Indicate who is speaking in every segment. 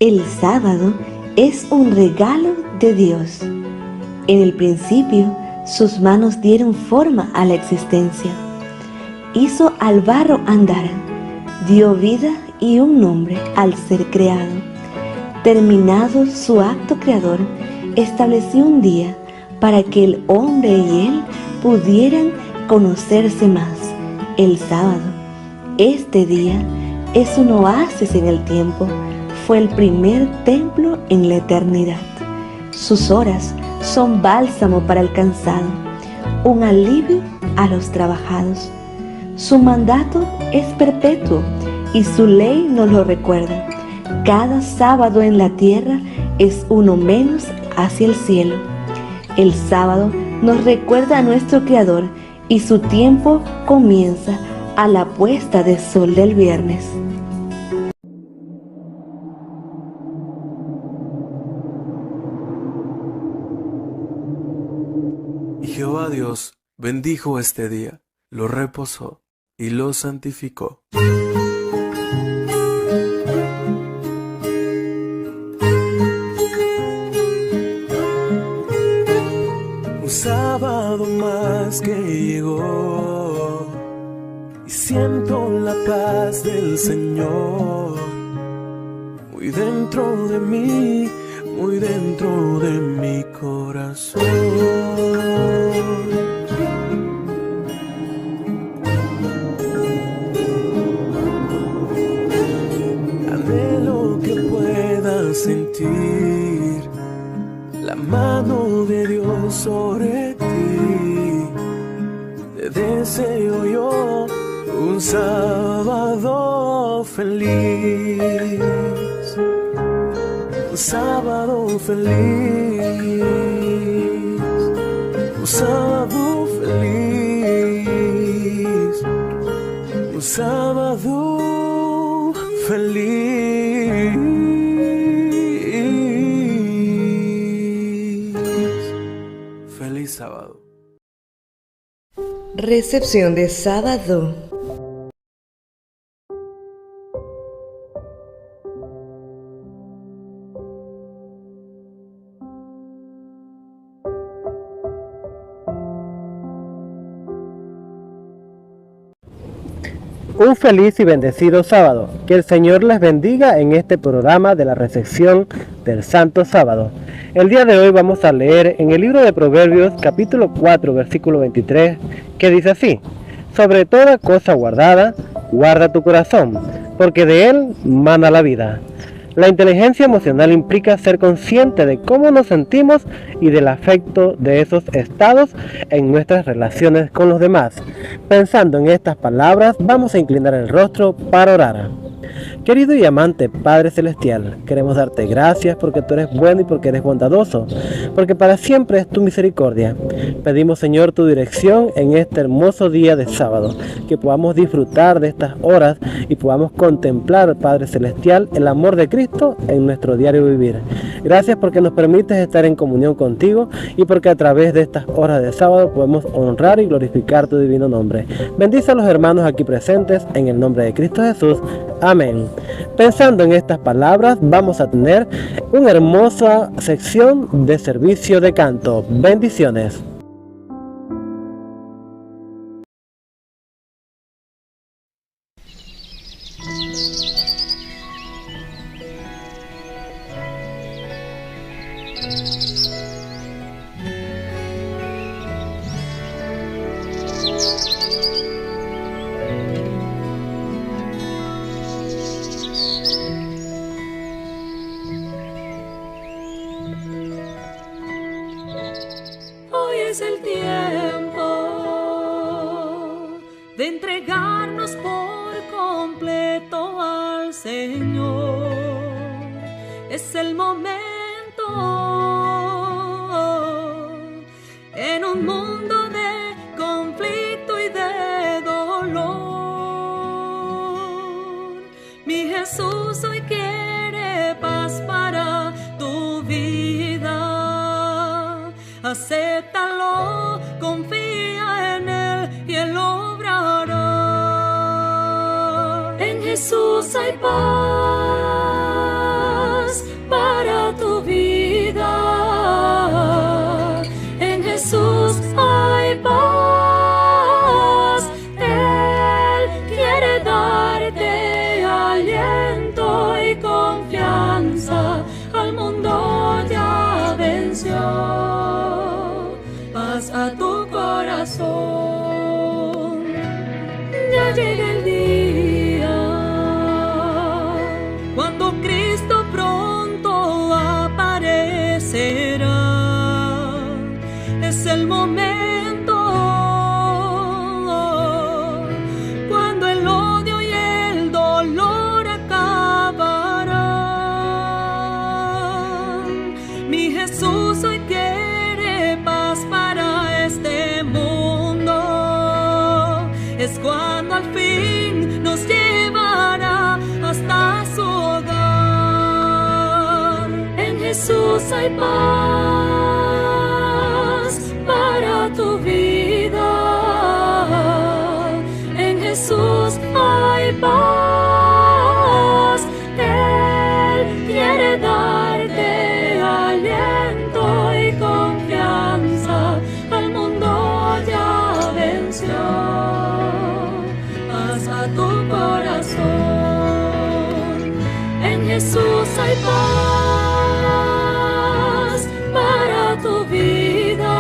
Speaker 1: El sábado es un regalo de Dios. En el principio, sus manos dieron forma a la existencia. Hizo al barro andar, dio vida y un nombre al ser creado. Terminado su acto creador, estableció un día para que el hombre y él pudieran conocerse más, el sábado. Este día es un oasis en el tiempo. Fue el primer templo en la eternidad. Sus horas son bálsamo para el cansado, un alivio a los trabajados. Su mandato es perpetuo y su ley nos lo recuerda. Cada sábado en la tierra es uno menos hacia el cielo. El sábado nos recuerda a nuestro Creador y su tiempo comienza a la puesta de sol del viernes.
Speaker 2: Y Jehová Dios bendijo este día, lo reposó y lo santificó. Un sábado más que llegó y siento la paz del Señor muy dentro de mí, muy dentro de mi corazón. Anhelo que puedas sentir la mano de Dios sobre ti. Te deseo yo un sábado feliz. Un sábado feliz, un sábado feliz, un sábado feliz. Feliz sábado.
Speaker 1: Recepción de sábado.
Speaker 3: Un feliz y bendecido sábado. Que el Señor les bendiga en este programa de la recepción del Santo Sábado. El día de hoy vamos a leer en el libro de Proverbios capítulo 4 versículo 23 que dice así: sobre toda cosa guardada, guarda tu corazón, porque de él mana la vida. La inteligencia emocional implica ser consciente de cómo nos sentimos y del afecto de esos estados en nuestras relaciones con los demás. Pensando en estas palabras, vamos a inclinar el rostro para orar. Querido y amante Padre Celestial, queremos darte gracias porque tú eres bueno y porque eres bondadoso, porque para siempre es tu misericordia. Pedimos, Señor, tu dirección en este hermoso día de sábado, que podamos disfrutar de estas horas y podamos contemplar, Padre Celestial, el amor de Cristo en nuestro diario vivir. Gracias porque nos permites estar en comunión contigo y porque a través de estas horas de sábado podemos honrar y glorificar tu divino nombre. Bendice a los hermanos aquí presentes en el nombre de Cristo Jesús. Amén. Pensando en estas palabras, vamos a tener una hermosa sección de servicio de canto. Bendiciones.
Speaker 4: Hoy es el tiempo de entregarnos por completo al Señor. Es el momento en un mundo de conflicto y de dolor. Mi Jesús hoy quiere paz para tu vida. Acéptalo, confía en Él y Él obrará. En Jesús hay paz, llegue el día cuando Cristo pronto aparecerá. Es el momento cuando el odio y el dolor acabarán. Mi Jesús hoy quiere paz para este mundo. Es cuando al fin nos llevará hasta su hogar. En Jesús hay paz para tu vida. En Jesús hay paz. Él quiere darte aliento y confianza. Al mundo ya venció. Paz a tu corazón. En Jesús hay paz para tu vida.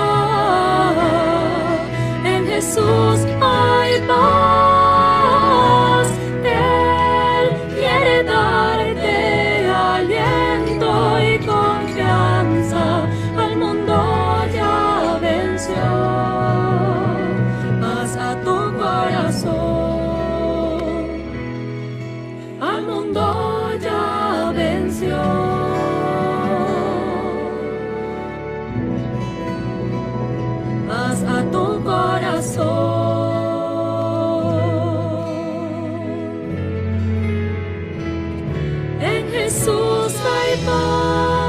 Speaker 4: En Jesús hay paz. Él quiere darte aliento y confianza. Al mundo ya venció. Paz a tu corazón. Al mundo ya venció. Paz a tu corazón. En Jesús hay paz.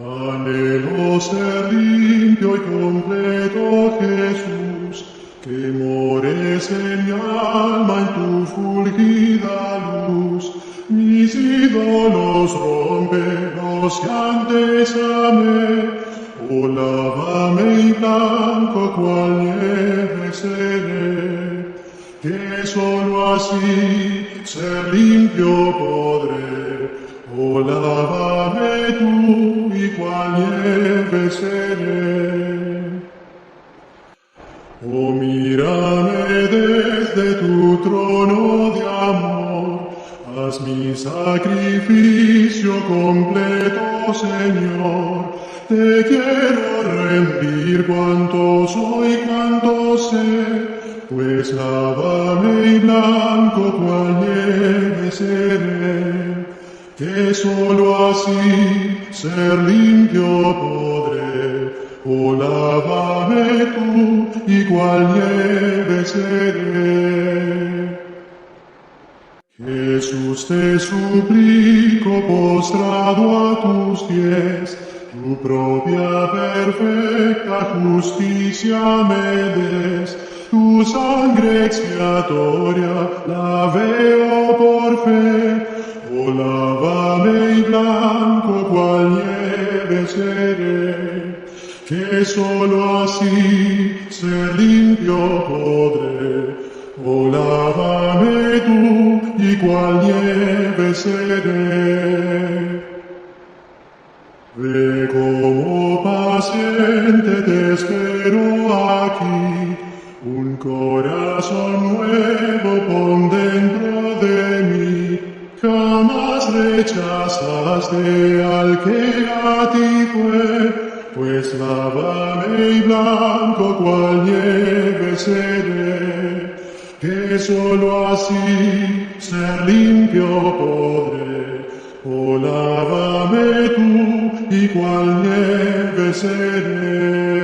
Speaker 5: Anhelo ser limpio y completo, Jesús, que mores en mi alma en tu fulgida luz. Mis ídolos rompe, los que antes amé, oh lávame y blanco cual nieve seré, que solo así ser limpio podré. Oh lávame tú y cual nieve seré. Oh mírame desde tu trono de amor, haz mi sacrificio completo, Señor. Te quiero rendir cuanto soy, cuanto sé, pues lávame y blanco cual nieve seré, que solo así ser limpio podré. Oh lávame tú y cual nieve seré. Jesús, te suplico postrado a tus pies, tu propia perfecta justicia me des. Tu sangre expiatoria la veo por fe. Oh lávame y blanco cual nieve seré, que solo así ser limpio podré. Oh lávame tú y cual nieve seré. Ve como paciente te espero aquí, un corazón nuevo pon dentro de mí. Jamás rechazaste al que a ti fue, pues lávame y blanco cual nieve seré, que solo así ser limpio podré. Oh lávame tú y cual nieve seré.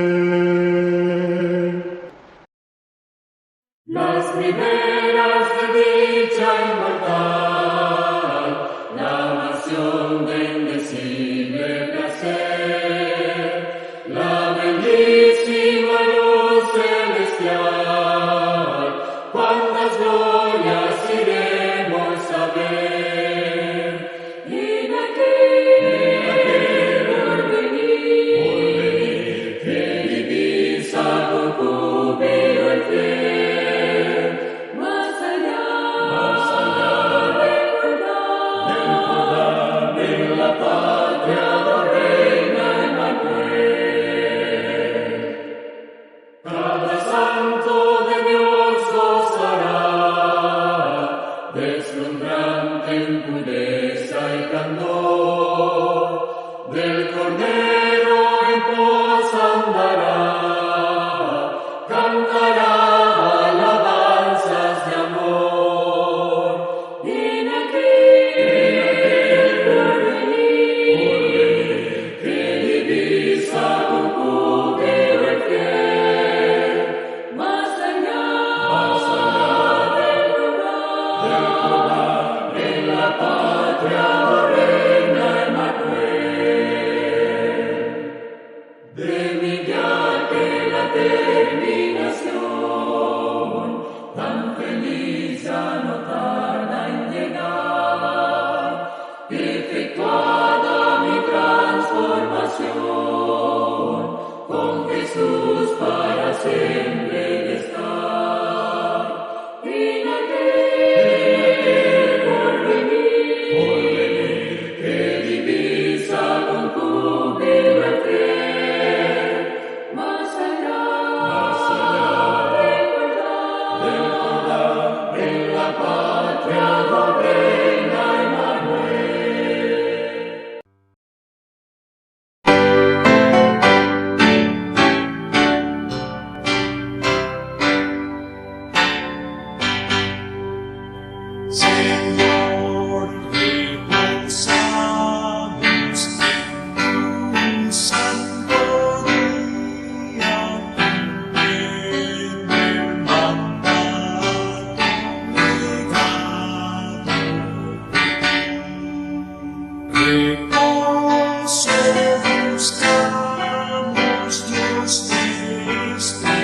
Speaker 6: Las primeras de dicha inmortal, la mansión de indecible placer, la bellísima luz celestial, cuántas glorias iremos a ver. Y de aquí por venir, que divisa con júbilo el fin. Cada santo de Dios gozará, deslumbrante en pureza y candor, del Cordero en pos andará, cantará alabanzas de amor. Ven aquí, porvenir, que divisa con júbilo el fiel, más allá del Jordán, en la patria reina Emmanuel. De mi viaje la terminación, tan feliz ya no tarda en llegar, efectuada mi transformación, con Jesús para siempre estar. Ven aquel porvenir, que divisa con júbilo el fiel, más allá del Jordán, en la patria reina Emmanuel.
Speaker 5: Señor, reposamos en tu santo día, en el mandato legado. Reposo buscamos, Dios de este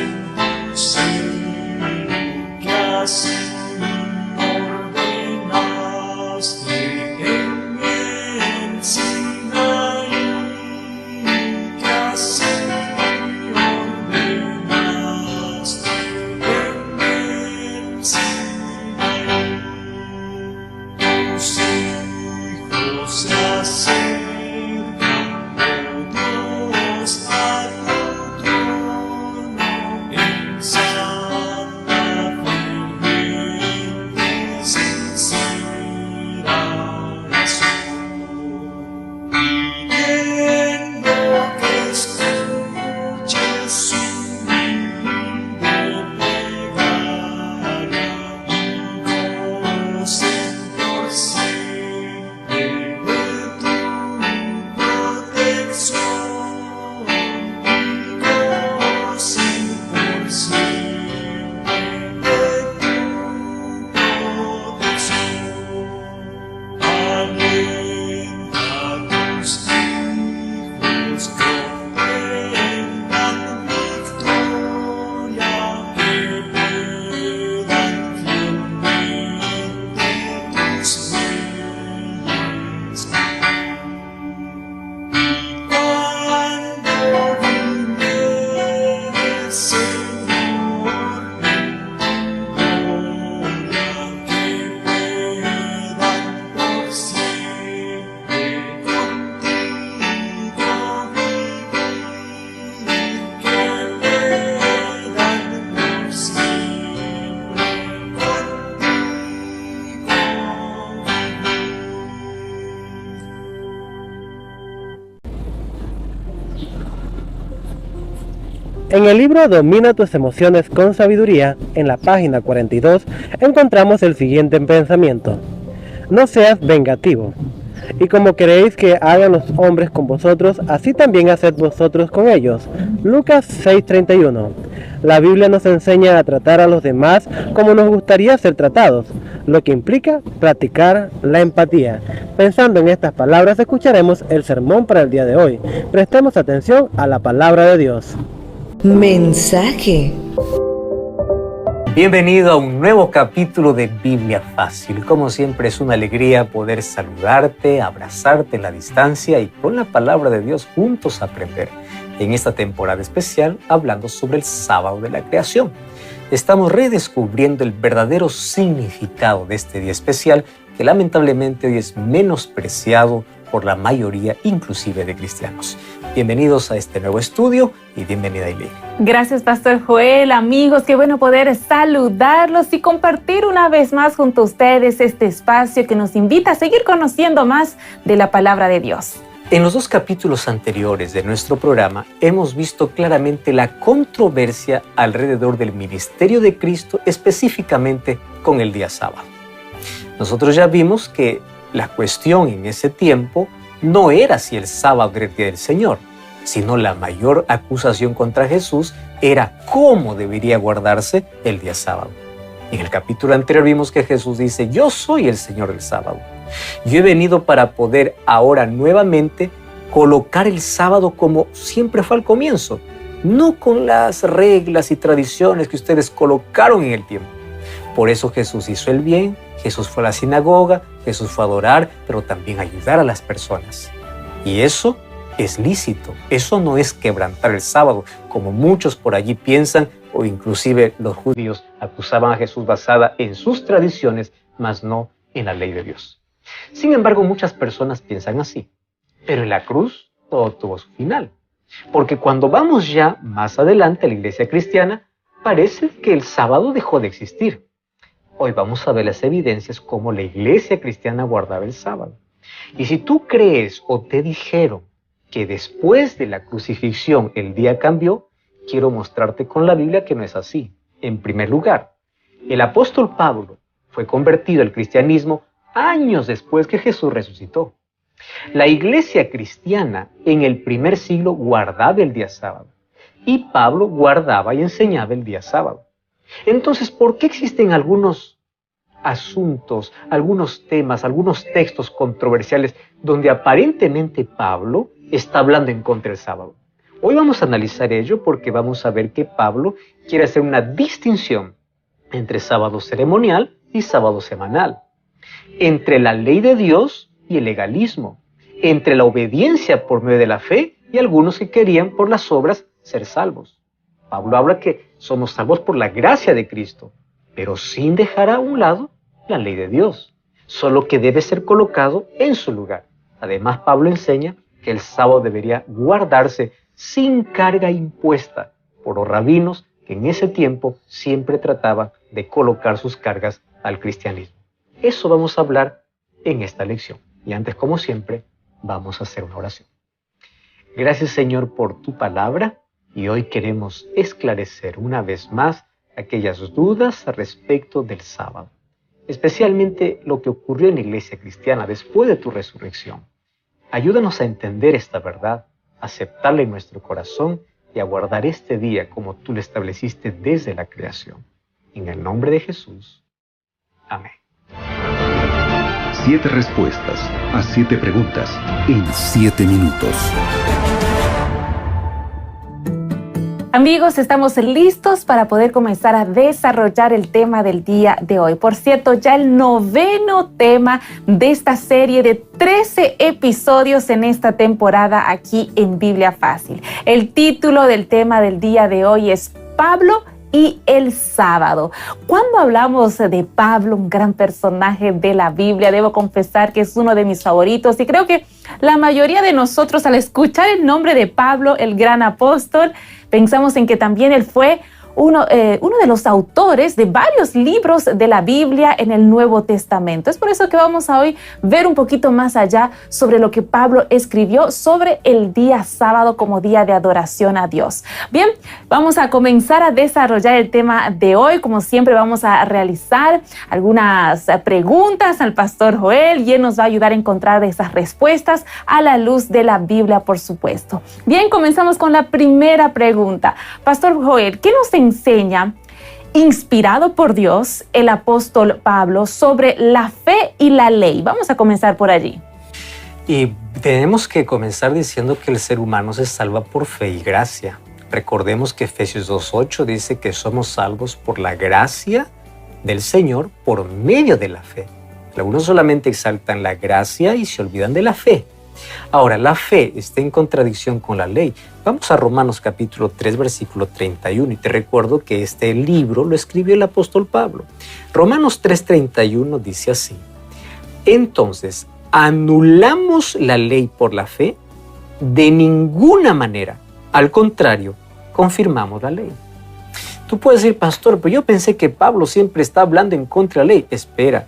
Speaker 5: seno, que así ordenaste en el Sinaí, que así ordenaste en el Sinaí. Tus hijos se acercan, oh Dios, a tu trono en santa ferviente, sincera oración, pidiendo que escuches su humilde plegaria y gocen por siempre de tu protección, y gocen por siempre de tu protección. Alienta a tus hijos que obtengan victoria, que puedan fielmente tus leyes vivir. Cuando vinieres, Señor, en tu gloria, que puedan por siempre contigo vivir, que puedan por siempre
Speaker 3: En el libro Domina tus emociones con sabiduría, en la página 42, encontramos el siguiente pensamiento: no seas vengativo. Y como queréis que hagan los hombres con vosotros, así también haced vosotros con ellos. Lucas 6:31. La Biblia nos enseña a tratar a los demás como nos gustaría ser tratados, lo que implica practicar la empatía. Pensando en estas palabras, escucharemos el sermón para el día de hoy. Prestemos atención a la palabra de Dios.
Speaker 1: Mensaje.
Speaker 7: Bienvenido a un nuevo capítulo de Biblia Fácil. Como siempre es una alegría poder saludarte, abrazarte en la distancia y con la palabra de Dios juntos aprender. En esta temporada especial hablando sobre el sábado de la creación. Estamos redescubriendo el verdadero significado de este día especial que lamentablemente hoy es menospreciado por la mayoría inclusive de cristianos. Bienvenidos a este nuevo estudio y bienvenida Aileen.
Speaker 8: Gracias, Pastor Joel. Amigos, qué bueno poder saludarlos y compartir una vez más junto a ustedes este espacio que nos invita a seguir conociendo más de la palabra de Dios.
Speaker 7: En los 2 capítulos anteriores de nuestro programa hemos visto claramente la controversia alrededor del ministerio de Cristo, específicamente con el día sábado. Nosotros ya vimos que la cuestión en ese tiempo no era si el sábado era el día del Señor, sino la mayor acusación contra Jesús era cómo debería guardarse el día sábado. En el capítulo anterior vimos que Jesús dice: yo soy el Señor del sábado. Yo he venido para poder ahora nuevamente colocar el sábado como siempre fue al comienzo, no con las reglas y tradiciones que ustedes colocaron en el tiempo. Por eso Jesús hizo el bien, Jesús fue a la sinagoga, Jesús fue a adorar, pero también a ayudar a las personas. Y eso es lícito, eso no es quebrantar el sábado, como muchos por allí piensan, o inclusive los judíos acusaban a Jesús basada en sus tradiciones, mas no en la ley de Dios. Sin embargo, muchas personas piensan así, pero en la cruz todo tuvo su final. Porque cuando vamos ya más adelante a la iglesia cristiana, parece que el sábado dejó de existir. Hoy vamos a ver las evidencias cómo la iglesia cristiana guardaba el sábado. Y si tú crees o te dijeron que después de la crucifixión el día cambió, quiero mostrarte con la Biblia que no es así. En primer lugar, el apóstol Pablo fue convertido al cristianismo años después que Jesús resucitó. La iglesia cristiana en el primer siglo guardaba el día sábado y Pablo guardaba y enseñaba el día sábado. Entonces, ¿por qué existen algunos asuntos, algunos temas, algunos textos controversiales donde aparentemente Pablo está hablando en contra del sábado? Hoy vamos a analizar ello porque vamos a ver que Pablo quiere hacer una distinción entre sábado ceremonial y sábado semanal, entre la ley de Dios y el legalismo, entre la obediencia por medio de la fe y algunos que querían por las obras ser salvos. Pablo habla que somos salvos por la gracia de Cristo, pero sin dejar a un lado la ley de Dios, solo que debe ser colocado en su lugar. Además, Pablo enseña que el sábado debería guardarse sin carga impuesta por los rabinos que en ese tiempo siempre trataban de colocar sus cargas al cristianismo. Eso vamos a hablar en esta lección. Y antes, como siempre, vamos a hacer una oración. Gracias, Señor, por tu palabra. Y hoy queremos esclarecer una vez más aquellas dudas respecto del sábado, especialmente lo que ocurrió en la iglesia cristiana después de tu resurrección. Ayúdanos a entender esta verdad, a aceptarla en nuestro corazón y a guardar este día como tú lo estableciste desde la creación. En el nombre de Jesús. Amén.
Speaker 9: 7 respuestas a 7 preguntas en 7 minutos.
Speaker 8: Amigos, estamos listos para poder comenzar a desarrollar el tema del día de hoy. Por cierto, ya el 9º tema de esta serie de 13 episodios en esta temporada aquí en Biblia Fácil. El título del tema del día de hoy es Pablo y el sábado. Cuando hablamos de Pablo, un gran personaje de la Biblia, debo confesar que es uno de mis favoritos y creo que la mayoría de nosotros al escuchar el nombre de Pablo, el gran apóstol, pensamos en que también él fue uno de los autores de varios libros de la Biblia en el Nuevo Testamento. Es por eso que vamos a hoy ver un poquito más allá sobre lo que Pablo escribió sobre el día sábado como día de adoración a Dios. Bien, vamos a comenzar a desarrollar el tema de hoy. Como siempre, vamos a realizar algunas preguntas al Pastor Joel y él nos va a ayudar a encontrar esas respuestas a la luz de la Biblia, por supuesto. Bien, comenzamos con la primera pregunta. Pastor Joel, ¿qué nos enseña, inspirado por Dios, el apóstol Pablo sobre la fe y la ley? Vamos a comenzar por allí.
Speaker 7: Y tenemos que comenzar diciendo que el ser humano se salva por fe y gracia. Recordemos que Efesios 2:8 dice que somos salvos por la gracia del Señor por medio de la fe. Algunos solamente exaltan la gracia y se olvidan de la fe. Ahora, la fe está en contradicción con la ley. Vamos a Romanos capítulo 3, versículo 31. Y te recuerdo que este libro lo escribió el apóstol Pablo. Romanos 3:31 dice así: entonces, ¿anulamos la ley por la fe? De ninguna manera. Al contrario, confirmamos la ley. Tú puedes decir, pastor, pero yo pensé que Pablo siempre está hablando en contra de la ley. Espera,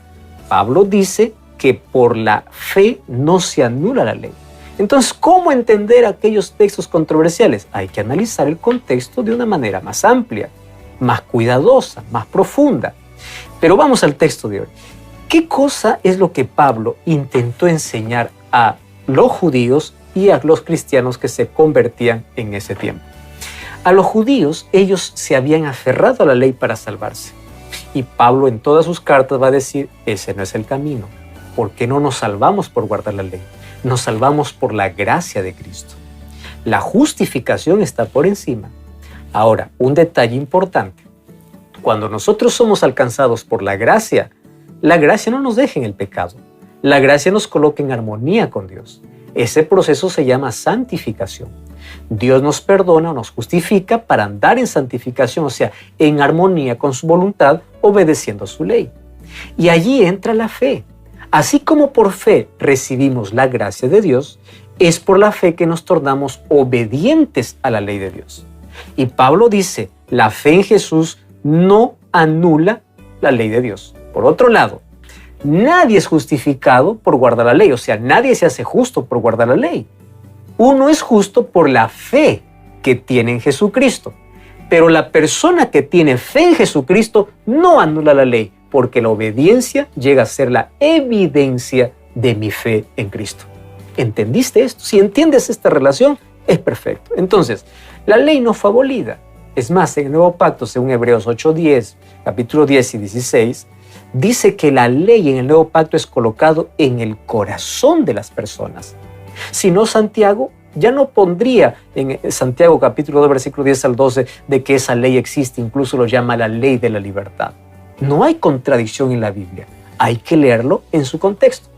Speaker 7: Pablo dice que por la fe no se anula la ley. Entonces, ¿cómo entender aquellos textos controversiales? Hay que analizar el contexto de una manera más amplia, más cuidadosa, más profunda. Pero vamos al texto de hoy. ¿Qué cosa es lo que Pablo intentó enseñar a los judíos y a los cristianos que se convertían en ese tiempo? A los judíos, ellos se habían aferrado a la ley para salvarse. Y Pablo en todas sus cartas va a decir, ese no es el camino. ¿Por qué no nos salvamos por guardar la ley? Nos salvamos por la gracia de Cristo. La justificación está por encima. Ahora, un detalle importante. Cuando nosotros somos alcanzados por la gracia no nos deja en el pecado. La gracia nos coloca en armonía con Dios. Ese proceso se llama santificación. Dios nos perdona o nos justifica para andar en santificación, o sea, en armonía con su voluntad, obedeciendo a su ley. Y allí entra la fe. Así como por fe recibimos la gracia de Dios, es por la fe que nos tornamos obedientes a la ley de Dios. Y Pablo dice, la fe en Jesús no anula la ley de Dios. Por otro lado, nadie es justificado por guardar la ley, o sea, nadie se hace justo por guardar la ley. Uno es justo por la fe que tiene en Jesucristo. Pero la persona que tiene fe en Jesucristo no anula la ley, porque la obediencia llega a ser la evidencia de mi fe en Cristo. ¿Entendiste esto? Si entiendes esta relación, es perfecto. Entonces, la ley no fue abolida. Es más, en el Nuevo Pacto, según Hebreos 8:10, capítulo 10 y 16, dice que la ley en el Nuevo Pacto es colocado en el corazón de las personas. Si no, Santiago ya no pondría en Santiago capítulo 2, versículo 10 al 12, de que esa ley existe, incluso lo llama la ley de la libertad. No hay contradicción en la Biblia, hay que leerlo en su contexto.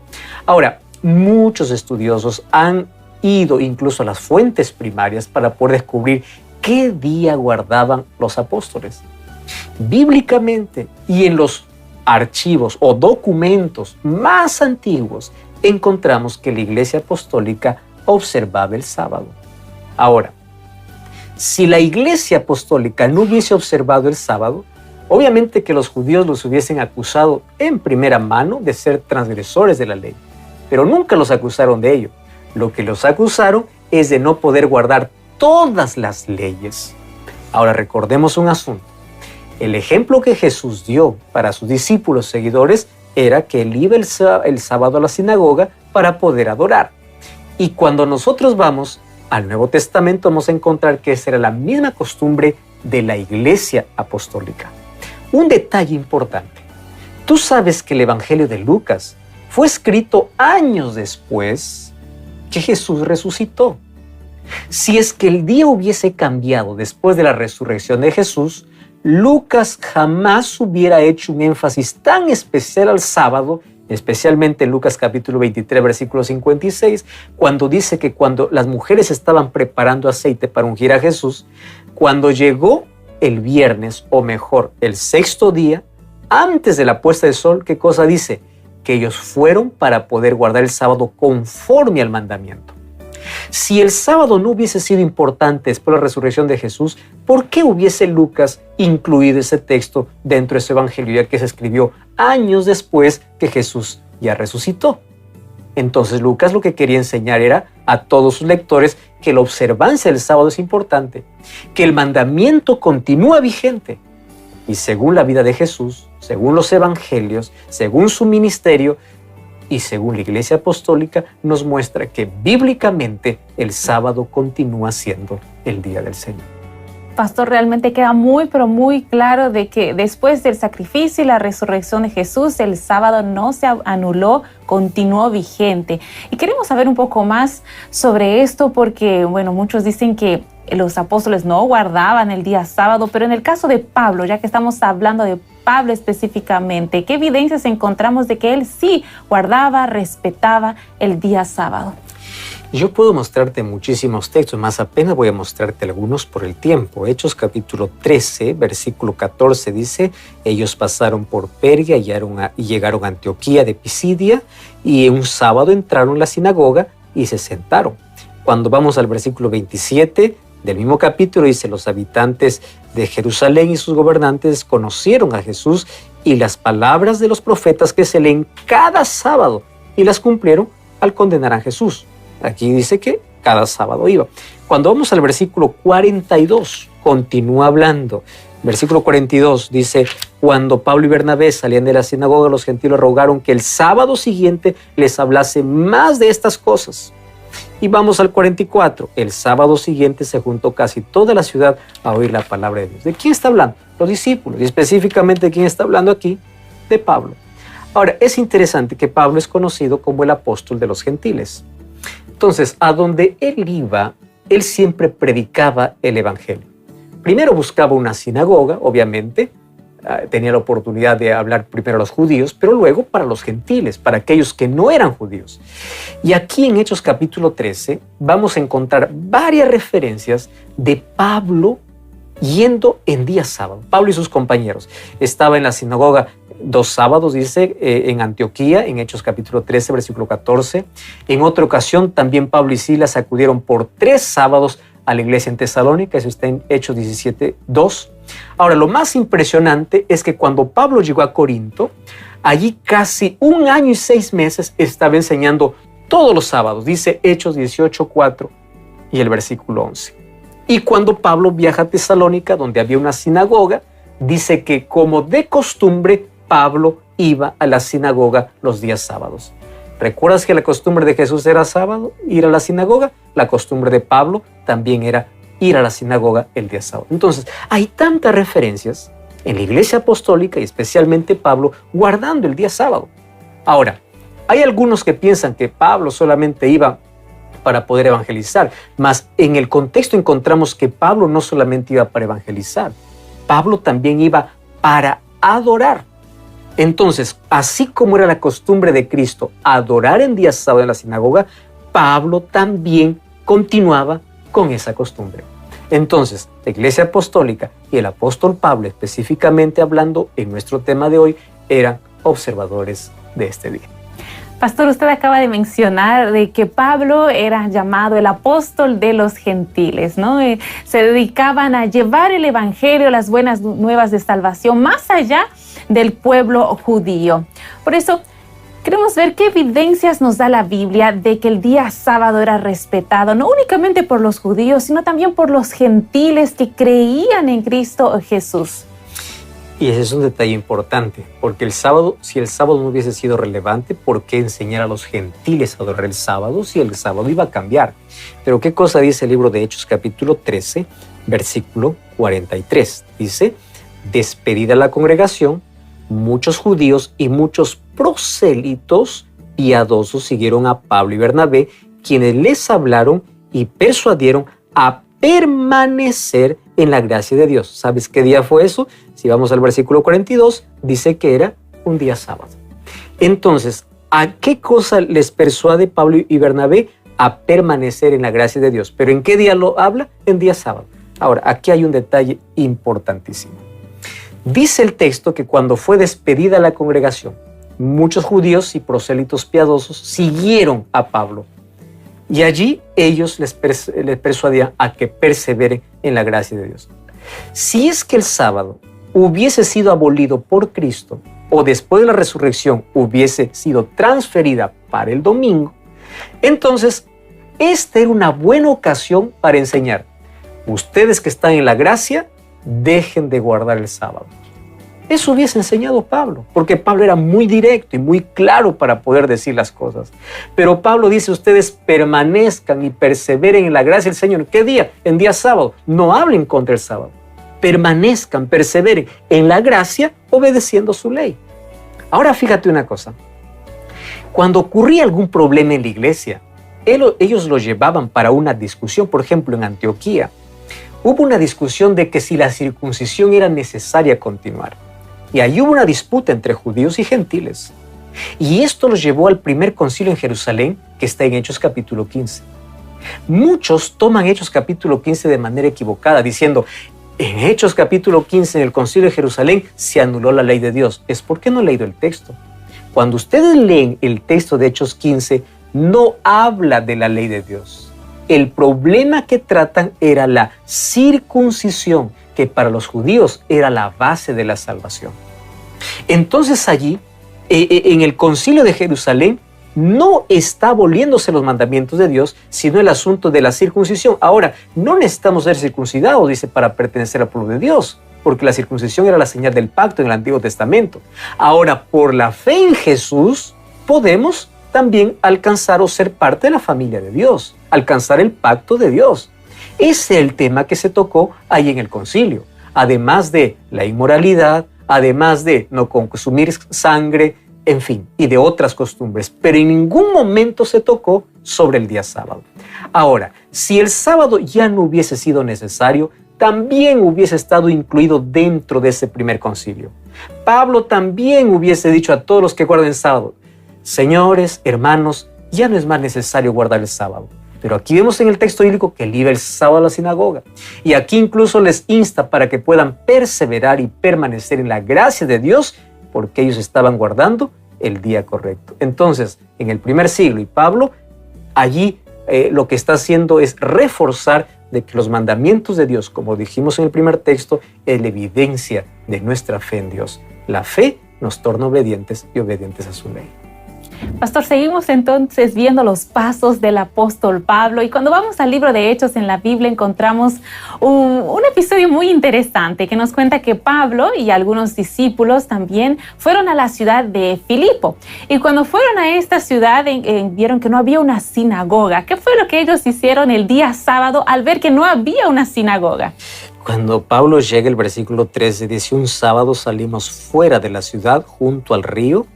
Speaker 7: Ahora, muchos estudiosos han ido incluso a las fuentes primarias para poder descubrir qué día guardaban los apóstoles. Bíblicamente y en los archivos o documentos más antiguos, encontramos que la Iglesia Apostólica observaba el sábado. Ahora, si la Iglesia Apostólica no hubiese observado el sábado, obviamente que los judíos los hubiesen acusado en primera mano de ser transgresores de la ley, pero nunca los acusaron de ello. Lo que los acusaron es de no poder guardar todas las leyes. Ahora recordemos un asunto. El ejemplo que Jesús dio para sus discípulos seguidores era que él iba el sábado a la sinagoga para poder adorar. Y cuando nosotros vamos al Nuevo Testamento vamos a encontrar que esa era la misma costumbre de la Iglesia Apostólica. Un detalle importante. Tú sabes que el Evangelio de Lucas fue escrito años después que Jesús resucitó. Si es que el día hubiese cambiado después de la resurrección de Jesús, Lucas jamás hubiera hecho un énfasis tan especial al sábado, especialmente en Lucas capítulo 23, versículo 56, cuando dice que cuando las mujeres estaban preparando aceite para ungir a Jesús, cuando llegó el viernes, o mejor, el sexto día, antes de la puesta del sol, ¿qué cosa dice? Que ellos fueron para poder guardar el sábado conforme al mandamiento. Si el sábado no hubiese sido importante después de la resurrección de Jesús, ¿por qué hubiese Lucas incluido ese texto dentro de su evangelio, ya que se escribió años después que Jesús ya resucitó? Entonces Lucas lo que quería enseñar era a todos sus lectores que la observancia del sábado es importante, que el mandamiento continúa vigente. Y según la vida de Jesús, según los evangelios, según su ministerio, y según la Iglesia Apostólica, nos muestra que bíblicamente el sábado continúa siendo el día del Señor.
Speaker 8: Pastor, realmente queda muy, pero muy claro de que después del sacrificio y la resurrección de Jesús, el sábado no se anuló, continuó vigente. Y queremos saber un poco más sobre esto porque, bueno, muchos dicen que los apóstoles no guardaban el día sábado, pero en el caso de Pablo, ya que estamos hablando de Pablo específicamente, ¿qué evidencias encontramos de que él sí guardaba, respetaba el día sábado?
Speaker 7: Yo puedo mostrarte muchísimos textos, más apenas voy a mostrarte algunos por el tiempo. Hechos capítulo 13, versículo 14 dice, ellos pasaron por Perga y llegaron a Antioquía de Pisidia y un sábado entraron a la sinagoga y se sentaron. Cuando vamos al versículo 27 del mismo capítulo, dice: los habitantes de Jerusalén y sus gobernantes conocieron a Jesús y las palabras de los profetas que se leen cada sábado, y las cumplieron al condenar a Jesús. Aquí dice que cada sábado iba. Cuando vamos al versículo 42, continúa hablando. Versículo 42 dice: cuando Pablo y Bernabé salían de la sinagoga, los gentiles rogaron que el sábado siguiente les hablase más de estas cosas. Y vamos al 44. El sábado siguiente se juntó casi toda la ciudad a oír la palabra de Dios. ¿De quién está hablando? Los discípulos. Y específicamente, ¿de quién está hablando aquí? De Pablo. Ahora, es interesante que Pablo es conocido como el apóstol de los gentiles. Entonces, a donde él iba, él siempre predicaba el evangelio. Primero buscaba una sinagoga, obviamente. Tenía la oportunidad de hablar primero a los judíos, pero luego para los gentiles, para aquellos que no eran judíos. Y aquí en Hechos capítulo 13 vamos a encontrar varias referencias de Pablo yendo en día sábado. Pablo y sus compañeros. Estaba en la sinagoga 2 sábados, dice, en Antioquía, en Hechos capítulo 13, versículo 14. En otra ocasión también Pablo y Silas acudieron por 3 sábados a la iglesia en Tesalónica, eso está en Hechos 17, 2. Ahora, lo más impresionante es que cuando Pablo llegó a Corinto, allí casi 1 año y 6 meses estaba enseñando todos los sábados, dice Hechos 18, 4 y el versículo 11. Y cuando Pablo viaja a Tesalónica, donde había una sinagoga, dice que como de costumbre, Pablo iba a la sinagoga los días sábados. ¿Recuerdas que la costumbre de Jesús era sábado, ir a la sinagoga? La costumbre de Pablo también era ir a la sinagoga el día sábado. Entonces, hay tantas referencias en la iglesia apostólica y especialmente Pablo guardando el día sábado. Ahora, hay algunos que piensan que Pablo solamente iba para poder evangelizar, mas en el contexto encontramos que Pablo no solamente iba para evangelizar, Pablo también iba para adorar. Entonces, así como era la costumbre de Cristo adorar en día sábado en la sinagoga, Pablo también continuaba con esa costumbre. Entonces, la iglesia apostólica y el apóstol Pablo, específicamente hablando en nuestro tema de hoy, eran observadores de este día.
Speaker 8: Pastor, usted acaba de mencionar de que Pablo era llamado el apóstol de los gentiles, ¿no? Se dedicaban a llevar el evangelio, las buenas nuevas de salvación, más allá del pueblo judío. Por eso, queremos ver qué evidencias nos da la Biblia de que el día sábado era respetado, no únicamente por los judíos, sino también por los gentiles que creían en Cristo Jesús.
Speaker 7: Y ese es un detalle importante, porque el sábado, si el sábado no hubiese sido relevante, ¿por qué enseñar a los gentiles a adorar el sábado si el sábado iba a cambiar? Pero ¿qué cosa dice el libro de Hechos capítulo 13, versículo 43? Dice: despedida la congregación, muchos judíos y muchos prosélitos piadosos siguieron a Pablo y Bernabé, quienes les hablaron y persuadieron a permanecer en la gracia de Dios. ¿Sabes qué día fue eso? Si vamos al versículo 42, dice que era un día sábado. Entonces, ¿a qué cosa les persuade Pablo y Bernabé? A permanecer en la gracia de Dios. ¿Pero en qué día lo habla? En día sábado. Ahora, aquí hay un detalle importantísimo. Dice el texto que cuando fue despedida la congregación, muchos judíos y prosélitos piadosos siguieron a Pablo. Y allí ellos les persuadían a que perseveren en la gracia de Dios. Si es que el sábado hubiese sido abolido por Cristo o después de la resurrección hubiese sido transferida para el domingo, entonces esta era una buena ocasión para enseñar: ustedes que están en la gracia, dejen de guardar el sábado. Eso hubiese enseñado Pablo, porque Pablo era muy directo y muy claro para poder decir las cosas. Pero Pablo dice: ustedes permanezcan y perseveren en la gracia del Señor. ¿Qué día? En día sábado. No hablen contra el sábado. Permanezcan, perseveren en la gracia, obedeciendo su ley. Ahora fíjate una cosa. Cuando ocurría algún problema en la iglesia, ellos lo llevaban para una discusión. Por ejemplo, en Antioquía, hubo una discusión de que si la circuncisión era necesaria continuar. Y ahí hubo una disputa entre judíos y gentiles. Y esto los llevó al primer concilio en Jerusalén, que está en Hechos capítulo 15. Muchos toman Hechos capítulo 15 de manera equivocada, diciendo: en Hechos capítulo 15, en el concilio de Jerusalén, se anuló la ley de Dios. Es porque no he leído el texto. Cuando ustedes leen el texto de Hechos 15, no habla de la ley de Dios. el problema que tratan era la circuncisión, que para los judíos era la base de la salvación. Entonces allí, en el concilio de Jerusalén, no está aboliéndose los mandamientos de Dios, sino el asunto de la circuncisión. Ahora, no necesitamos ser circuncidados, dice, para pertenecer al pueblo de Dios, porque la circuncisión era la señal del pacto en el Antiguo Testamento. Ahora, por la fe en Jesús, podemos también alcanzar o ser parte de la familia de Dios, alcanzar el pacto de Dios. Ese es el tema que se tocó ahí en el concilio. Además de la inmoralidad, además de no consumir sangre, en fin, y de otras costumbres, pero en ningún momento se tocó sobre el día sábado. Ahora, si el sábado ya no hubiese sido necesario, también hubiese estado incluido dentro de ese primer concilio. Pablo también hubiese dicho a todos los que guardan el sábado: señores, hermanos, ya no es más necesario guardar el sábado. Pero aquí vemos en el texto bíblico que él iba el sábado a la sinagoga. Y aquí incluso les insta para que puedan perseverar y permanecer en la gracia de Dios, porque ellos estaban guardando el día correcto. Entonces, en el primer siglo, y Pablo allí lo que está haciendo es reforzar de que los mandamientos de Dios, como dijimos en el primer texto, es la evidencia de nuestra fe en Dios. La fe nos torna obedientes y obedientes a su ley.
Speaker 8: Pastor, seguimos entonces viendo los pasos del apóstol Pablo, y cuando vamos al libro de Hechos en la Biblia encontramos un episodio muy interesante que nos cuenta que Pablo y algunos discípulos también fueron a la ciudad de Filipo, y cuando fueron a esta ciudad vieron que no había una sinagoga. ¿Qué fue lo que ellos hicieron el día sábado al ver que no había una sinagoga?
Speaker 7: Cuando Pablo llega, el versículo 13 dice: un sábado salimos fuera de la ciudad junto al río,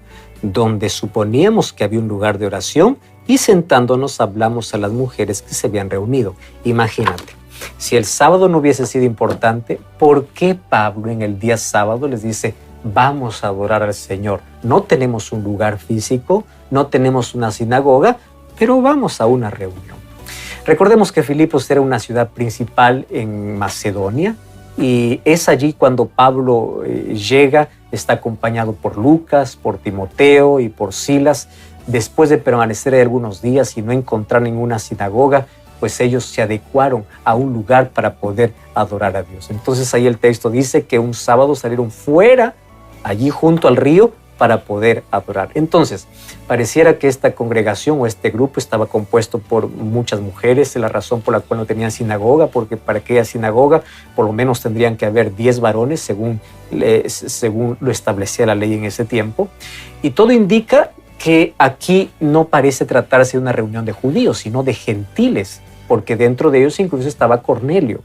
Speaker 7: donde suponíamos que había un lugar de oración, y sentándonos hablamos a las mujeres que se habían reunido. Imagínate, si el sábado no hubiese sido importante, ¿por qué Pablo en el día sábado les dice: vamos a adorar al Señor? No tenemos un lugar físico, no tenemos una sinagoga, pero vamos a una reunión. Recordemos que Filipos era una ciudad principal en Macedonia, y es allí cuando Pablo llega. Está acompañado por Lucas, por Timoteo y por Silas. Después de permanecer ahí algunos días y no encontrar ninguna sinagoga, pues ellos se adecuaron a un lugar para poder adorar a Dios. Entonces ahí el texto dice que un sábado salieron fuera, allí junto al río, para poder adorar. Entonces, pareciera que esta congregación o este grupo estaba compuesto por muchas mujeres. Es la razón por la cual no tenían sinagoga, porque para que haya sinagoga por lo menos tendrían que haber 10 varones, según lo establecía la ley en ese tiempo. Y todo indica que aquí no parece tratarse de una reunión de judíos, sino de gentiles, porque dentro de ellos incluso estaba Cornelio.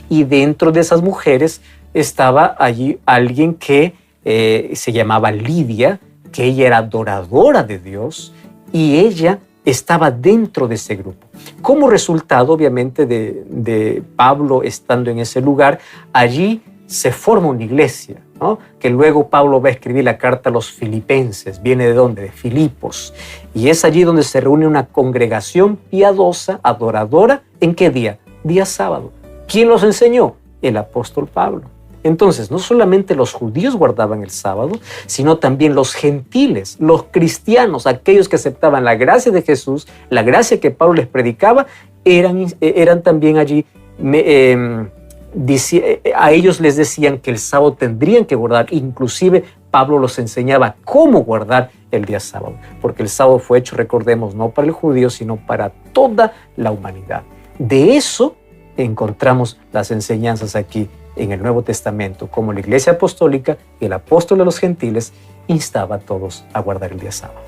Speaker 7: Y dentro de esas mujeres estaba allí alguien que se llamaba Lidia, que ella era adoradora de Dios, y ella estaba dentro de ese grupo. Como resultado, obviamente, de Pablo estando en ese lugar, allí se forma una iglesia, ¿no? Que luego Pablo va a escribir la carta a los filipenses. ¿Viene de dónde? De Filipos. Y es allí donde se reúne una congregación piadosa, adoradora. ¿En qué día? Día sábado. ¿Quién los enseñó? El apóstol Pablo. Entonces, no solamente los judíos guardaban el sábado, sino también los gentiles, los cristianos, aquellos que aceptaban la gracia de Jesús, la gracia que Pablo les predicaba, eran también allí. A ellos les decían que el sábado tendrían que guardar. Inclusive Pablo los enseñaba cómo guardar el día sábado, porque el sábado fue hecho, recordemos, no para el judío, sino para toda la humanidad. De eso encontramos las enseñanzas aquí en el Nuevo Testamento, como la Iglesia Apostólica y el apóstol de los gentiles instaba a todos a guardar el día sábado.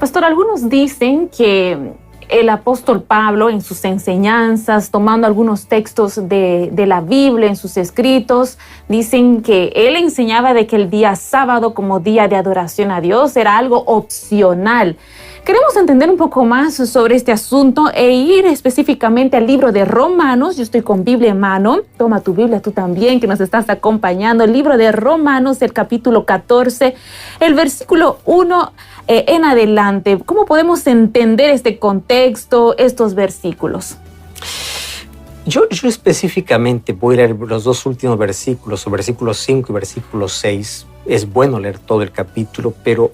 Speaker 8: Pastor, algunos dicen que el apóstol Pablo en sus enseñanzas, tomando algunos textos de la Biblia en sus escritos, dicen que él enseñaba de que el día sábado como día de adoración a Dios era algo opcional. Queremos entender un poco más sobre este asunto e ir específicamente al libro de Romanos. Yo estoy con Biblia en mano. Toma tu Biblia tú también, que nos estás acompañando. El libro de Romanos, el capítulo 14, el versículo 1 en adelante. ¿Cómo podemos entender este contexto, estos versículos?
Speaker 7: Yo específicamente voy a leer los dos últimos versículos, o versículo 5 y versículo 6. Es bueno leer todo el capítulo, pero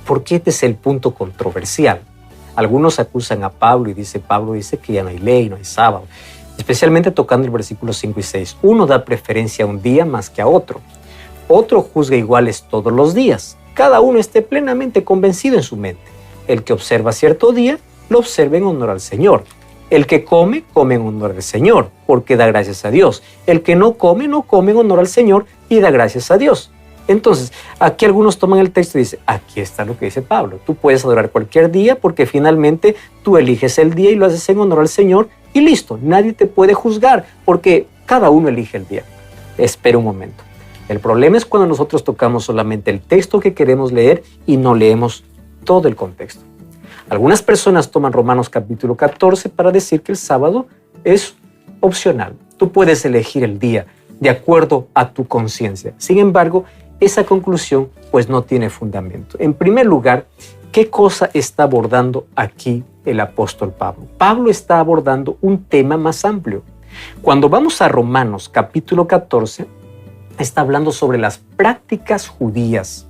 Speaker 7: porque este es el punto controversial. Algunos acusan a Pablo y Pablo dice que ya no hay ley, no hay sábado. Especialmente tocando el versículo 5 y 6. Uno da preferencia a un día más que a otro. Otro juzga iguales todos los días. Cada uno esté plenamente convencido en su mente. El que observa cierto día, lo observa en honor al Señor. El que come, come en honor al Señor, porque da gracias a Dios. El que no come, no come en honor al Señor y da gracias a Dios. Entonces, aquí algunos toman el texto y dicen, aquí está lo que dice Pablo. Tú puedes adorar cualquier día porque finalmente tú eliges el día y lo haces en honor al Señor y listo. Nadie te puede juzgar porque cada uno elige el día. Espera un momento. El problema es cuando nosotros tocamos solamente el texto que queremos leer y no leemos todo el contexto. Algunas personas toman Romanos capítulo 14 para decir que el sábado es opcional. Tú puedes elegir el día de acuerdo a tu conciencia. Sin embargo, esa conclusión pues no tiene fundamento. En primer lugar, ¿qué cosa está abordando aquí el apóstol Pablo? Pablo está abordando un tema más amplio. Cuando vamos a Romanos capítulo 14, está hablando sobre las prácticas judías.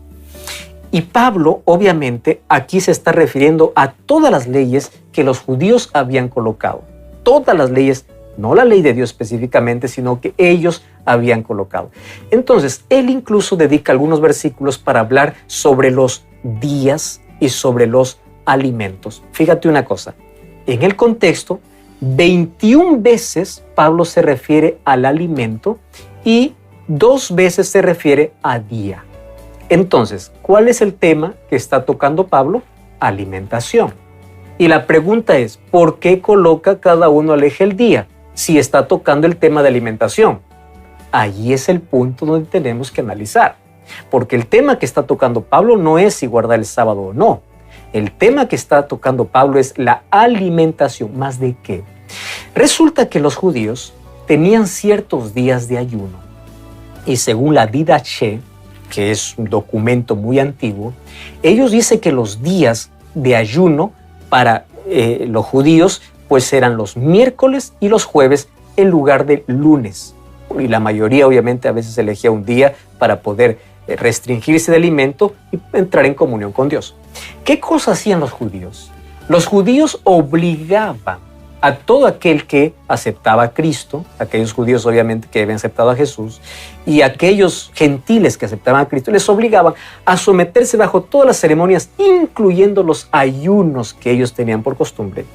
Speaker 7: Y Pablo, obviamente, aquí se está refiriendo a todas las leyes que los judíos habían colocado. Todas las leyes, no la ley de Dios específicamente, sino que ellos habían colocado. Entonces, él incluso dedica algunos versículos para hablar sobre los días y sobre los alimentos. Fíjate una cosa, en el contexto, 21 veces Pablo se refiere al alimento y 2 veces se refiere a día. Entonces, ¿cuál es el tema que está tocando Pablo? Alimentación. Y la pregunta es, ¿por qué coloca cada uno al eje el día si está tocando el tema de alimentación? Allí es el punto donde tenemos que analizar. Porque el tema que está tocando Pablo no es si guardar el sábado o no. El tema que está tocando Pablo es la alimentación. ¿Más de qué? Resulta que los judíos tenían ciertos días de ayuno. Y según la Didache, que es un documento muy antiguo, ellos dicen que los días de ayuno para los judíos pues eran los miércoles y los jueves en lugar de lunes. Y la mayoría obviamente a veces elegía un día para poder restringirse de alimento y entrar en comunión con Dios. ¿Qué cosa hacían los judíos? Los judíos obligaban a todo aquel que aceptaba a Cristo, aquellos judíos obviamente que habían aceptado a Jesús, y aquellos gentiles que aceptaban a Cristo, les obligaban a someterse bajo todas las ceremonias, incluyendo los ayunos que ellos tenían por costumbre.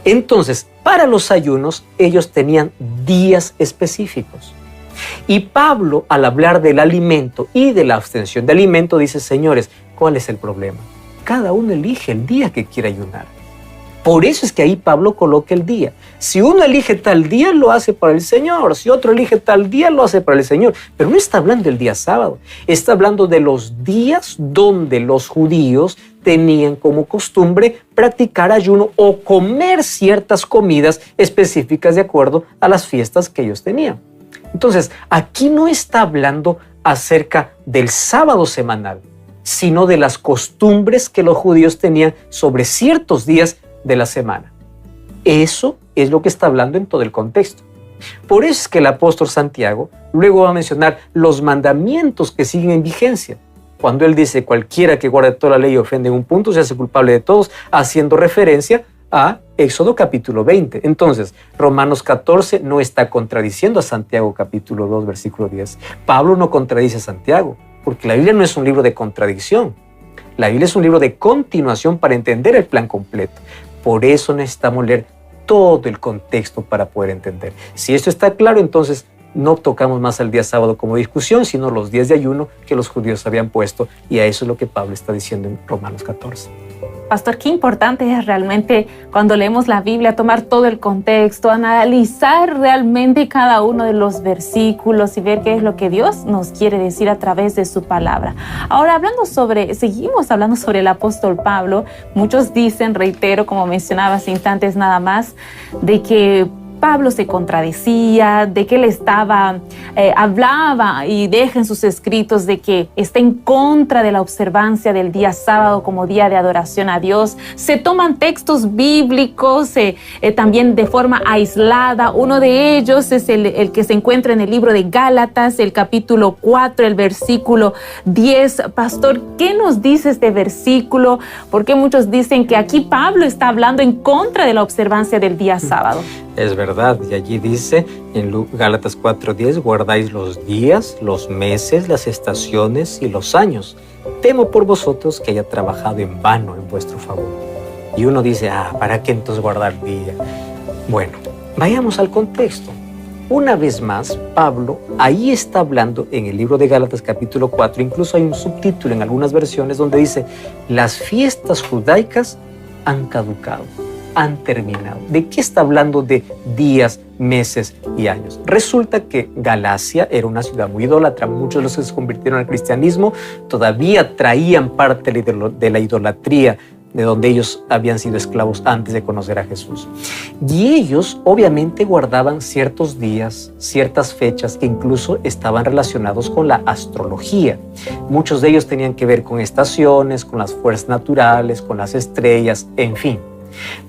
Speaker 7: Entonces, para los ayunos, ellos tenían días específicos. Y Pablo, al hablar del alimento y de la abstención de alimento, dice, señores, ¿cuál es el problema? Cada uno elige el día que quiere ayunar. Por eso es que ahí Pablo coloca el día. Si uno elige tal día, lo hace para el Señor. Si otro elige tal día, lo hace para el Señor. Pero no está hablando del día sábado. Está hablando de los días donde los judíos tenían como costumbre practicar ayuno o comer ciertas comidas específicas de acuerdo a las fiestas que ellos tenían. Entonces, aquí no está hablando acerca del sábado semanal, sino de las costumbres que los judíos tenían sobre ciertos días de la semana. Eso es lo que está hablando en todo el contexto. Por eso es que el apóstol Santiago luego va a mencionar los mandamientos que siguen en vigencia. Cuando él dice cualquiera que guarde toda la ley y ofende en un punto se hace culpable de todos, haciendo referencia a Éxodo capítulo 20. Entonces, Romanos 14 no está contradiciendo a Santiago capítulo 2, versículo 10. Pablo no contradice a Santiago, porque la Biblia no es un libro de contradicción. La Biblia es un libro de continuación para entender el plan completo. Por eso necesitamos leer todo el contexto para poder entender. Si esto está claro, entonces no tocamos más al día sábado como discusión, sino los días de ayuno que los judíos habían puesto, y a eso es lo que Pablo está diciendo en Romanos 14.
Speaker 8: Pastor, qué importante es realmente cuando leemos la Biblia tomar todo el contexto, analizar realmente cada uno de los versículos y ver qué es lo que Dios nos quiere decir a través de su palabra. Ahora, seguimos hablando sobre el apóstol Pablo. Muchos dicen, reitero, como mencionaba hace instantes nada más, de que Pablo se contradecía, de que él hablaba y deja en sus escritos de que está en contra de la observancia del día sábado como día de adoración a Dios. Se toman textos bíblicos también de forma aislada. Uno de ellos es el que se encuentra en el libro de Gálatas, el capítulo 4, el versículo 10. Pastor, ¿qué nos dice este versículo? Porque muchos dicen que aquí Pablo está hablando en contra de la observancia del día sábado.
Speaker 7: Es verdad, y allí dice en Gálatas 4:10, guardáis los días, los meses, las estaciones y los años. Temo por vosotros que haya trabajado en vano en vuestro favor. Y uno dice, ¿para qué entonces guardar día? Bueno, vayamos al contexto. Una vez más, Pablo ahí está hablando en el libro de Gálatas capítulo 4, incluso hay un subtítulo en algunas versiones donde dice, las fiestas judaicas han caducado, han terminado. ¿De qué está hablando de días, meses y años? Resulta que Galacia era una ciudad muy idólatra. Muchos de los que se convirtieron al cristianismo todavía traían parte de la idolatría de donde ellos habían sido esclavos antes de conocer a Jesús. Y ellos obviamente guardaban ciertos días, ciertas fechas que incluso estaban relacionados con la astrología. Muchos de ellos tenían que ver con estaciones, con las fuerzas naturales, con las estrellas, en fin.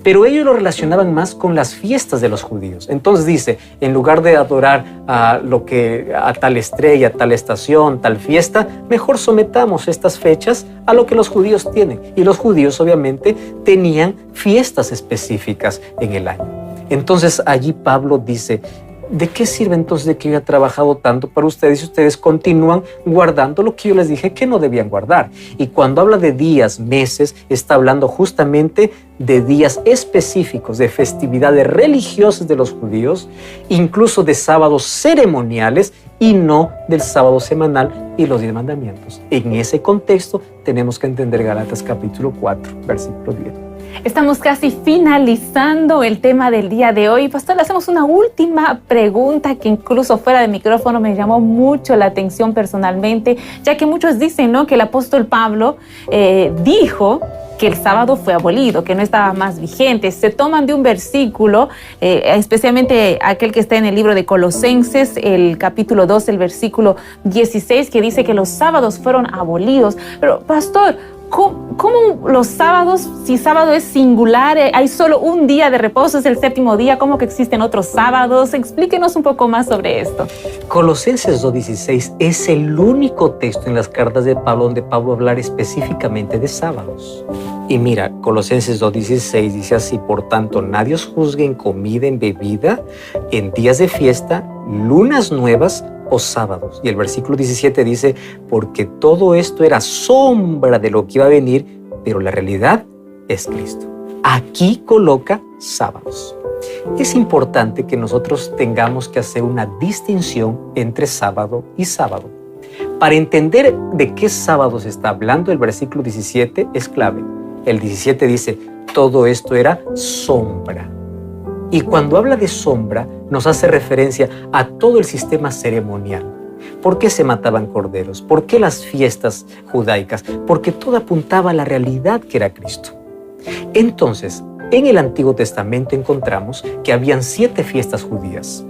Speaker 7: Pero ellos lo relacionaban más con las fiestas de los judíos. Entonces dice, en lugar de adorar a tal estrella, tal estación, tal fiesta, mejor sometamos estas fechas a lo que los judíos tienen. Y los judíos obviamente tenían fiestas específicas en el año. Entonces allí Pablo dice, ¿de qué sirve entonces de que yo haya trabajado tanto para ustedes si ustedes continúan guardando lo que yo les dije que no debían guardar? Y cuando habla de días, meses, está hablando justamente de días específicos, de festividades religiosas de los judíos, incluso de sábados ceremoniales y no del sábado semanal y los 10 mandamientos. En ese contexto tenemos que entender Gálatas capítulo 4, versículo 10.
Speaker 8: Estamos casi finalizando el tema del día de hoy. Pastor, le hacemos una última pregunta que incluso fuera de micrófono me llamó mucho la atención personalmente, ya que muchos dicen, ¿no?, que el apóstol Pablo dijo que el sábado fue abolido, que no estaba más vigente. Se toman de un versículo, especialmente aquel que está en el libro de Colosenses, el capítulo 2, el versículo 16, que dice que los sábados fueron abolidos. Pero, pastor, ¿cómo los sábados, si sábado es singular, hay solo un día de reposo, es el séptimo día, cómo que existen otros sábados? Explíquenos un poco más sobre esto.
Speaker 7: Colosenses 2:16 es el único texto en las cartas de Pablo donde Pablo habla específicamente de sábados. Y mira, Colosenses 2:16 dice así, por tanto, nadie os juzgue en comida, en bebida, en días de fiesta, lunas nuevas o sábados. Y el versículo 17 dice, porque todo esto era sombra de lo que iba a venir, pero la realidad es Cristo. Aquí coloca sábados. Es importante que nosotros tengamos que hacer una distinción entre sábado y sábado. Para entender de qué sábado se está hablando, el versículo 17 es clave. El 17 dice, todo esto era sombra. Y cuando habla de sombra, nos hace referencia a todo el sistema ceremonial. ¿Por qué se mataban corderos? ¿Por qué las fiestas judaicas? Porque todo apuntaba a la realidad que era Cristo. Entonces, en el Antiguo Testamento encontramos que habían 7 fiestas judías.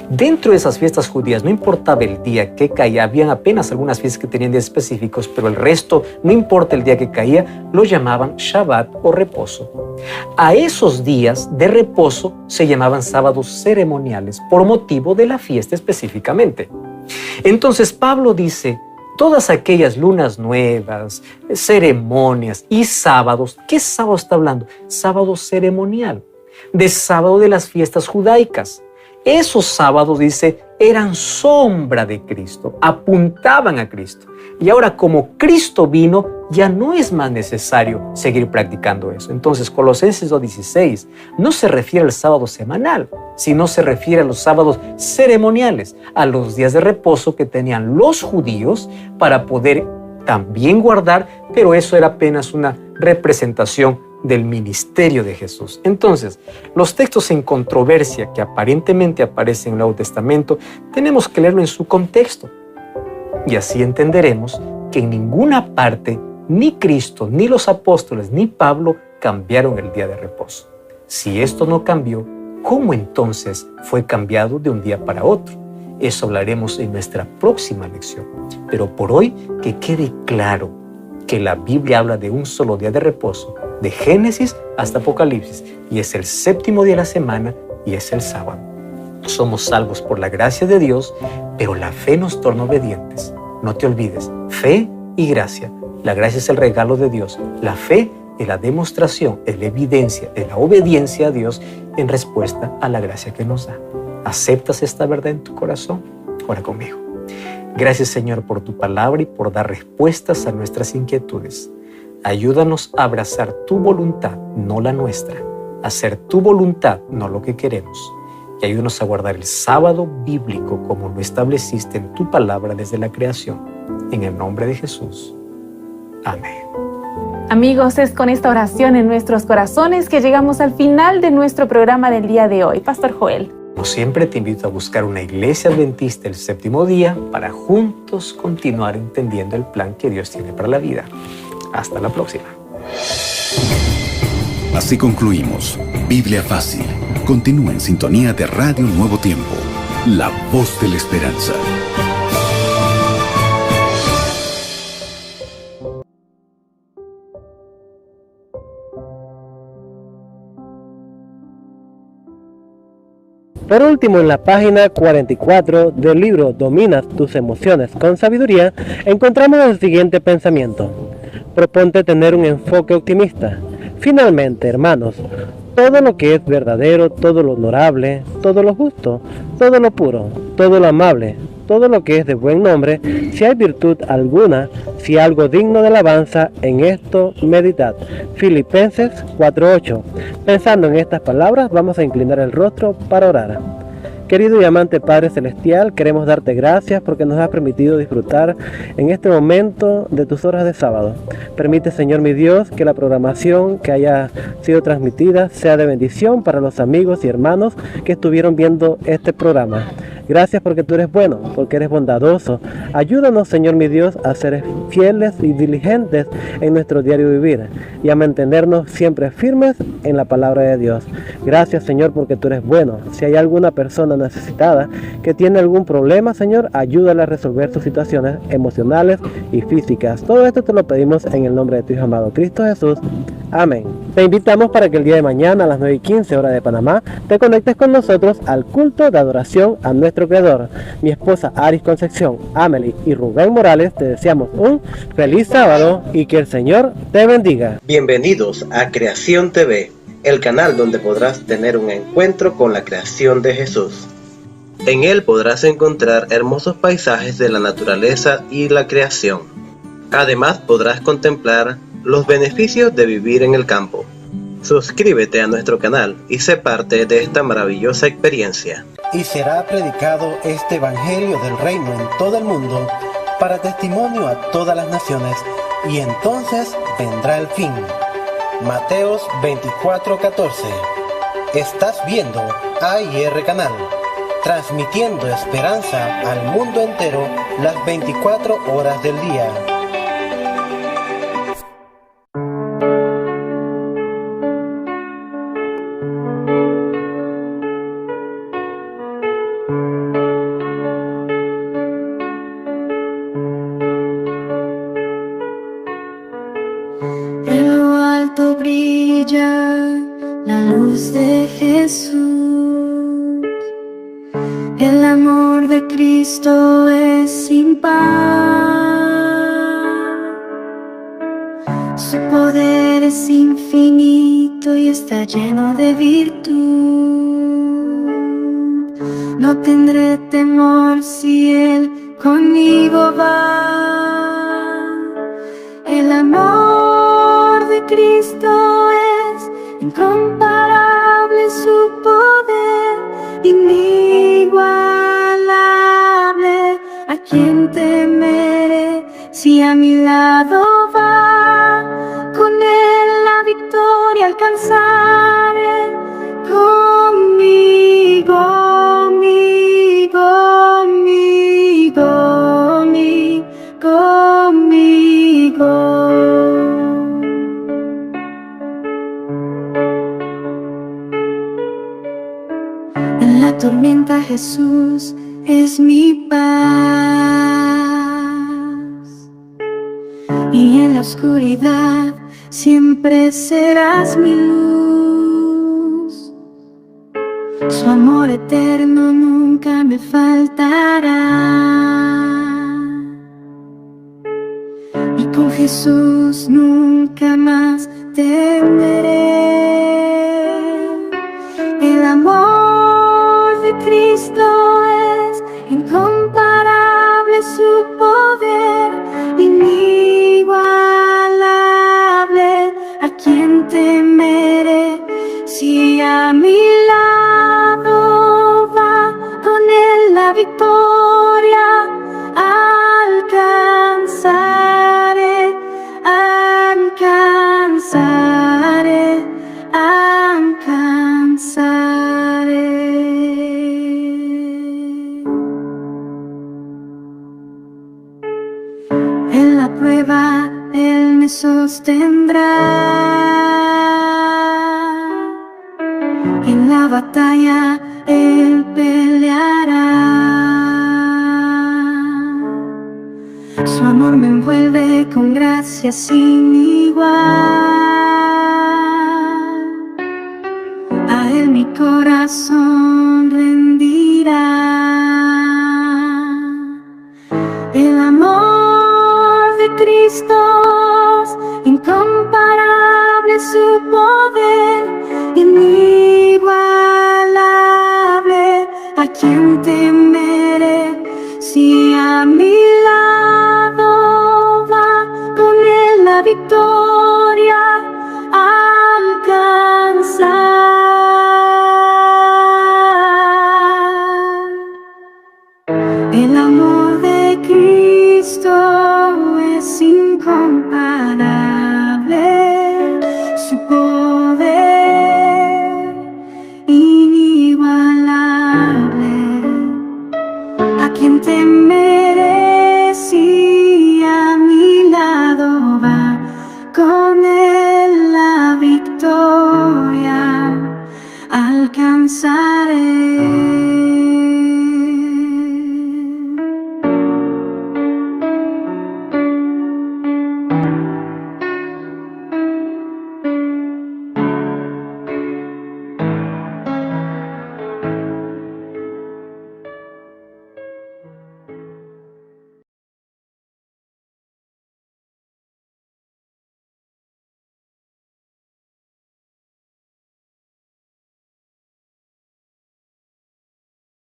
Speaker 7: Dentro de esas fiestas judías, no importaba el día que caía, habían apenas algunas fiestas que tenían días específicos, pero el resto, no importa el día que caía, lo llamaban Shabbat o reposo. A esos días de reposo se llamaban sábados ceremoniales por motivo de la fiesta específicamente. Entonces Pablo dice, todas aquellas lunas nuevas, ceremonias y sábados, ¿qué sábado está hablando? Sábado ceremonial, de sábado de las fiestas judaicas. Esos sábados, dice, eran sombra de Cristo, apuntaban a Cristo. Y ahora, como Cristo vino, ya no es más necesario seguir practicando eso. Entonces, Colosenses 2:16 no se refiere al sábado semanal, sino se refiere a los sábados ceremoniales, a los días de reposo que tenían los judíos para poder también guardar, pero eso era apenas una representación del ministerio de Jesús. Entonces, los textos en controversia que aparentemente aparecen en el Nuevo Testamento, tenemos que leerlo en su contexto. Y así entenderemos que en ninguna parte, ni Cristo, ni los apóstoles, ni Pablo cambiaron el día de reposo. Si esto no cambió, ¿Cómo entonces fue cambiado de un día para otro? Eso hablaremos en nuestra próxima lección. Pero por hoy, que quede claro que la Biblia habla de un solo día de reposo, de Génesis hasta Apocalipsis, y es el séptimo día de la semana y es el sábado. Somos salvos por la gracia de Dios, pero la fe nos torna obedientes. No te olvides, fe y gracia. La gracia es el regalo de Dios. La fe es la demostración, es la evidencia, es la obediencia a Dios en respuesta a la gracia que nos da. ¿Aceptas esta verdad en tu corazón? Ora conmigo. Gracias, Señor, por tu palabra y por dar respuestas a nuestras inquietudes. Ayúdanos a abrazar tu voluntad, no la nuestra. A hacer tu voluntad, no lo que queremos. Y ayúdanos a guardar el sábado bíblico como lo estableciste en tu palabra desde la creación. En el nombre de Jesús. Amén.
Speaker 8: Amigos, es con esta oración en nuestros corazones que llegamos al final de nuestro programa del día de hoy. Pastor Joel.
Speaker 7: Como siempre, te invito a buscar una iglesia adventista el séptimo día para juntos continuar entendiendo el plan que Dios tiene para la vida. Hasta la próxima.
Speaker 9: Así concluimos Biblia Fácil. Continúa en sintonía de Radio Nuevo Tiempo, la voz de la esperanza.
Speaker 3: Por último, en la página 44 del libro Dominas tus emociones con sabiduría, encontramos el siguiente pensamiento. Proponte tener un enfoque optimista. Finalmente, hermanos, todo lo que es verdadero, todo lo honorable, todo lo justo, todo lo puro, todo lo amable, todo lo que es de buen nombre, si hay virtud alguna, si algo digno de alabanza, en esto meditad. Filipenses 4:8. Pensando en estas palabras, vamos a inclinar el rostro para orar. Querido y amante Padre Celestial, queremos darte gracias porque nos has permitido disfrutar en este momento de tus horas de sábado. Permite, Señor mi Dios, que la programación que haya sido transmitida sea de bendición para los amigos y hermanos que estuvieron viendo este programa. Gracias porque tú eres bueno, porque eres bondadoso. Ayúdanos, Señor mi Dios, a ser fieles y diligentes en nuestro diario vivir y a mantenernos siempre firmes en la palabra de Dios. Gracias, Señor, porque tú eres bueno. Si hay alguna persona necesitada que tiene algún problema, Señor, ayúdala a resolver sus situaciones emocionales y físicas. Todo esto te lo pedimos en el nombre de tu Hijo amado Cristo Jesús. Amén. Te invitamos para que el día de mañana a las 9:15 hora de Panamá te conectes con nosotros al culto de adoración a nuestro Creador. Mi esposa Aris Concepción, Amelie y Rubén Morales te deseamos un feliz sábado y que el Señor te bendiga.
Speaker 10: Bienvenidos a Creación TV, el canal donde podrás tener un encuentro con la creación de Jesús. En él podrás encontrar hermosos paisajes de la naturaleza y la creación. Además podrás contemplar los beneficios de vivir en el campo. Suscríbete a nuestro canal y sé parte de esta maravillosa experiencia.
Speaker 3: Y será predicado este evangelio del reino en todo el mundo para testimonio a todas las naciones, y entonces vendrá el fin. Mateos 24:14. Estás viendo AIR Canal, transmitiendo esperanza al mundo entero las 24 horas del día.
Speaker 11: En lo alto brilla la luz de Jesús. El amor de Cristo es sin par. Su poder es infinito y está lleno de virtud. No tendré temor si Él conmigo va. El amor de Cristo es incomparable, su poder inigualable. ¿A quién temeré si a mi lado va? Con Él la victoria alcanzaré. Conmigo, conmigo. alimenta Jesús, es mi paz. Y en la oscuridad siempre serás mi luz. Su amor eterno nunca me faltará. Y con Jesús nunca más temeré. El amor de Cristo es incomparable, su poder inigualable. ¿A quién temeré si a mi lado va con él la victoria? Alcanzaré, alcanzaré, alcanzaré. En la prueba Él me sostendrá. En la batalla Él peleará. Su amor me envuelve con gracia sin igual. A Él mi corazón rendirá. El amor de Cristo es incomparable, su poder inigualable. ¿A quién temeré si a mi lado